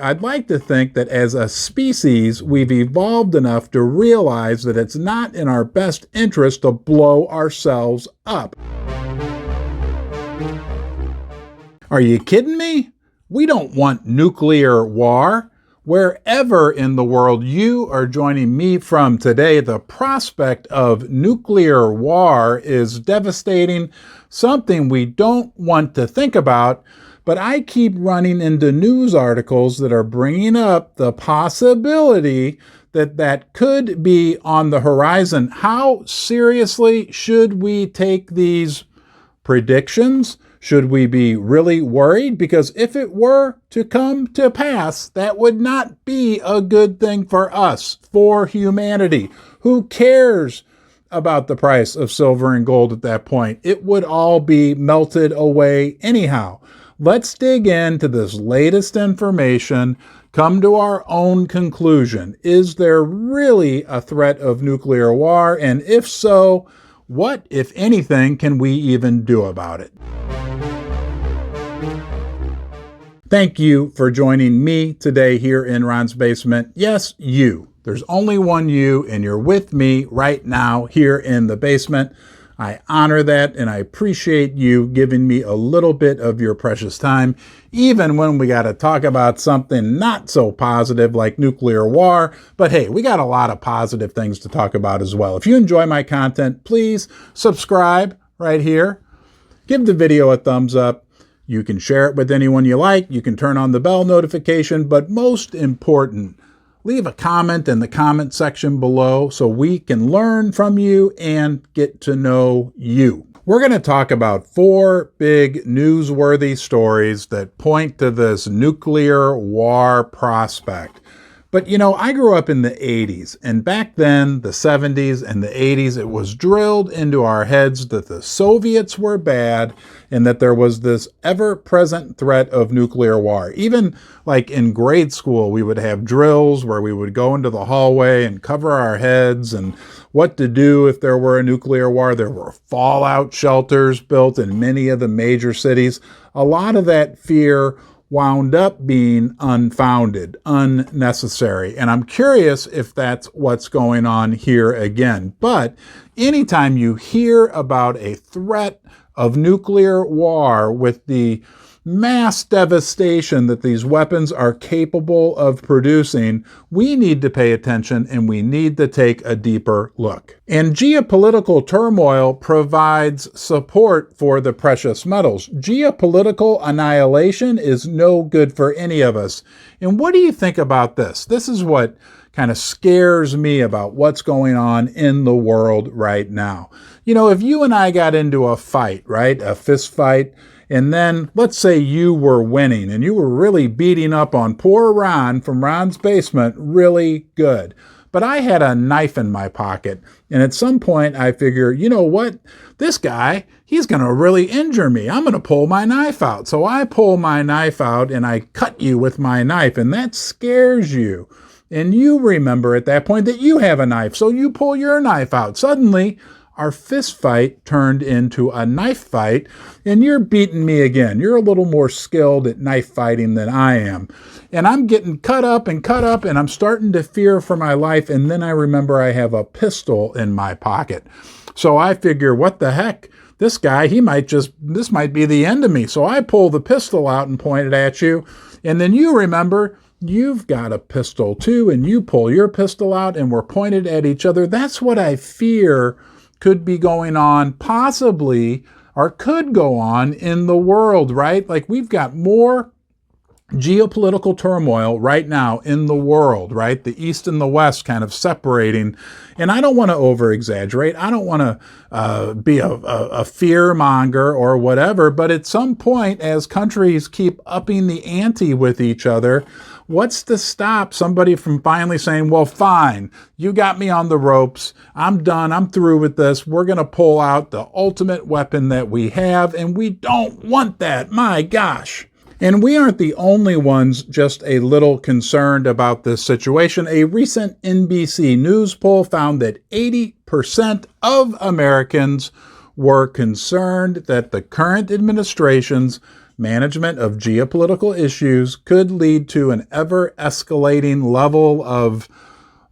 I'd like to think that as a species, we've evolved enough to realize that it's not in our best interest to blow ourselves up. Are you kidding me? We don't want nuclear war. Wherever in the world you are joining me from today, the prospect of nuclear war is devastating, something we don't want to think about. But I keep running into news articles that are bringing up the possibility that that could be on the horizon. How seriously should we take these predictions? Should we be really worried? Because if it were to come to pass, that would not be a good thing for us, for humanity. Who cares about the price of silver and gold at that point? It would all be melted away anyhow. Let's dig into this latest information, come to our own conclusion. Is there really a threat of nuclear war? And if so, what, if anything, can we even do about it? Thank you for joining me today here in Ron's Basement. Yes, you. There's only one you, and you're with me right now here in the basement. I honor that, and I appreciate you giving me a little bit of your precious time, even when we got to talk about something not so positive like nuclear war. But hey, we got a lot of positive things to talk about as well. If you enjoy my content, please subscribe right here. Give the video a thumbs up. You can share it with anyone you like. You can turn on the bell notification. But most important, leave a comment in the comment section below so we can learn from you and get to know you. We're going to talk about 4 big newsworthy stories that point to this nuclear war prospect. But you know, I grew up in the 80s, and back then, the 70s and the 80s, it was drilled into our heads that the Soviets were bad and that there was this ever-present threat of nuclear war. Even like in grade school, we would have drills where we would go into the hallway and cover our heads and what to do if there were a nuclear war. There were fallout shelters built in many of the major cities. A lot of that fear wound up being unfounded, unnecessary. And I'm curious if that's what's going on here again. But anytime you hear about a threat of nuclear war with the mass devastation that these weapons are capable of producing, we need to pay attention and we need to take a deeper look. And geopolitical turmoil provides support for the precious metals. Geopolitical annihilation is no good for any of us. And what do you think about this? This is what kind of scares me about what's going on in the world right now. You know, if you and I got into a fight, right, a fist fight, and then let's say you were winning and you were really beating up on poor Ron from Ron's Basement really good. But I had a knife in my pocket, and at some point I figure, you know what? This guy, he's going to really injure me. I'm going to pull my knife out. So I pull my knife out and I cut you with my knife, and that scares you. And you remember at that point that you have a knife, so you pull your knife out. Suddenly, our fist fight turned into a knife fight, and you're beating me again. You're a little more skilled at knife fighting than I am. And I'm getting cut up, and I'm starting to fear for my life, and then I remember I have a pistol in my pocket. So I figure, what the heck? This guy, this might be the end of me. So I pull the pistol out and point it at you, and then you remember, you've got a pistol too, and you pull your pistol out, and we're pointed at each other. That's what I fear could be going on, possibly, or could go on in the world, right? Like, we've got more geopolitical turmoil right now in the world, right? The East and the West kind of separating. And I don't want to over-exaggerate. I don't want to be a fear-monger or whatever, but at some point, as countries keep upping the ante with each other, what's to stop somebody from finally saying, well, fine, you got me on the ropes. I'm done. I'm through with this. We're going to pull out the ultimate weapon that we have, and we don't want that. My gosh. And we aren't the only ones just a little concerned about this situation. A recent NBC News poll found that 80% of Americans were concerned that the current administration's management of geopolitical issues could lead to an ever-escalating level of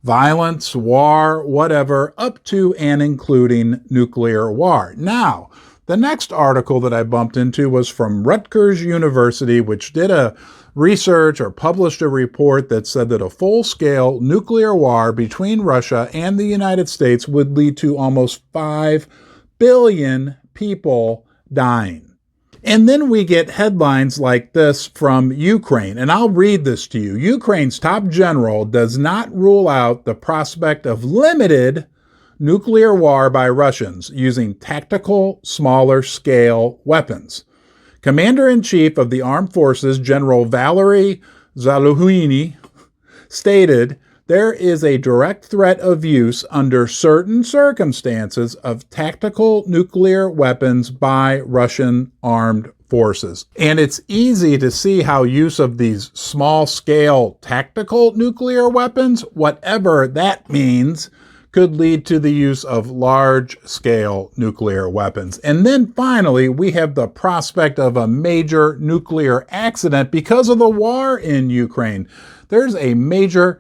violence, war, whatever, up to and including nuclear war. Now, the next article that I bumped into was from Rutgers University, which did a research or published a report that said that a full-scale nuclear war between Russia and the United States would lead to almost 5 billion people dying. And then we get headlines like this from Ukraine, and I'll read this to you. Ukraine's top general does not rule out the prospect of limited nuclear war by Russians using tactical, smaller-scale weapons. Commander-in-Chief of the Armed Forces, General Valery Zaluzhny, stated, "There is a direct threat of use under certain circumstances of tactical nuclear weapons by Russian armed forces." And it's easy to see how use of these small-scale tactical nuclear weapons, whatever that means, could lead to the use of large-scale nuclear weapons. And then finally, we have the prospect of a major nuclear accident because of the war in Ukraine. There's a major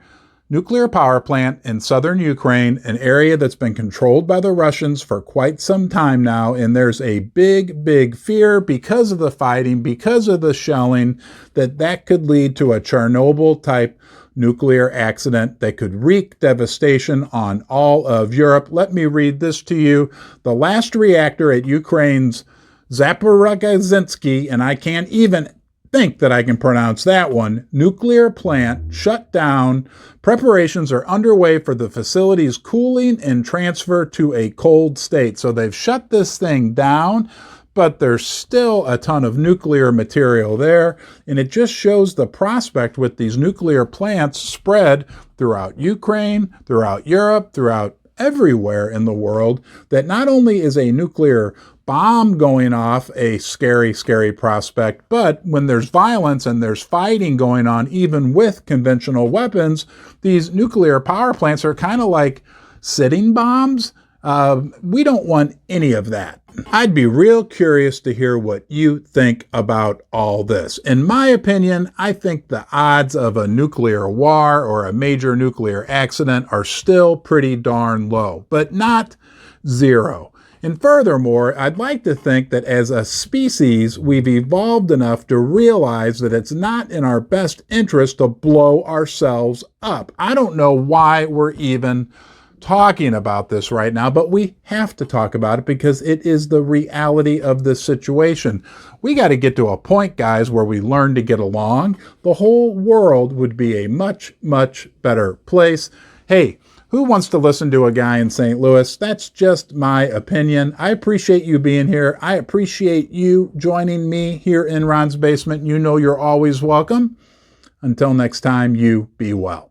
nuclear power plant in southern Ukraine, an area that's been controlled by the Russians for quite some time now, and there's a big fear because of the fighting, because of the shelling, that could lead to a Chernobyl-type nuclear accident that could wreak devastation on all of Europe. Let me read this to you. The last reactor at Ukraine's Zaporizhzhia, and I can't even think that I can pronounce that one, nuclear plant shut down. Preparations are underway for the facility's cooling and transfer to a cold state. So they've shut this thing down, but there's still a ton of nuclear material there, and it just shows the prospect with these nuclear plants spread throughout Ukraine, throughout Europe, throughout everywhere in the world, that not only is a nuclear bomb going off a scary prospect, but when there's violence and there's fighting going on, even with conventional weapons, these nuclear power plants are kind of like sitting bombs. We don't want any of that. I'd be real curious to hear what you think about all this. In my opinion, I think the odds of a nuclear war or a major nuclear accident are still pretty darn low, but not zero. And furthermore, I'd like to think that as a species, we've evolved enough to realize that it's not in our best interest to blow ourselves up. I don't know why we're even talking about this right now, but we have to talk about it because it is the reality of this situation. We got to get to a point, guys, where we learn to get along. The whole world would be a much better place. Hey, who wants to listen to a guy in St. Louis? That's just my opinion. I appreciate you being here. I appreciate you joining me here in Ron's Basement. You know you're always welcome. Until next time, you be well.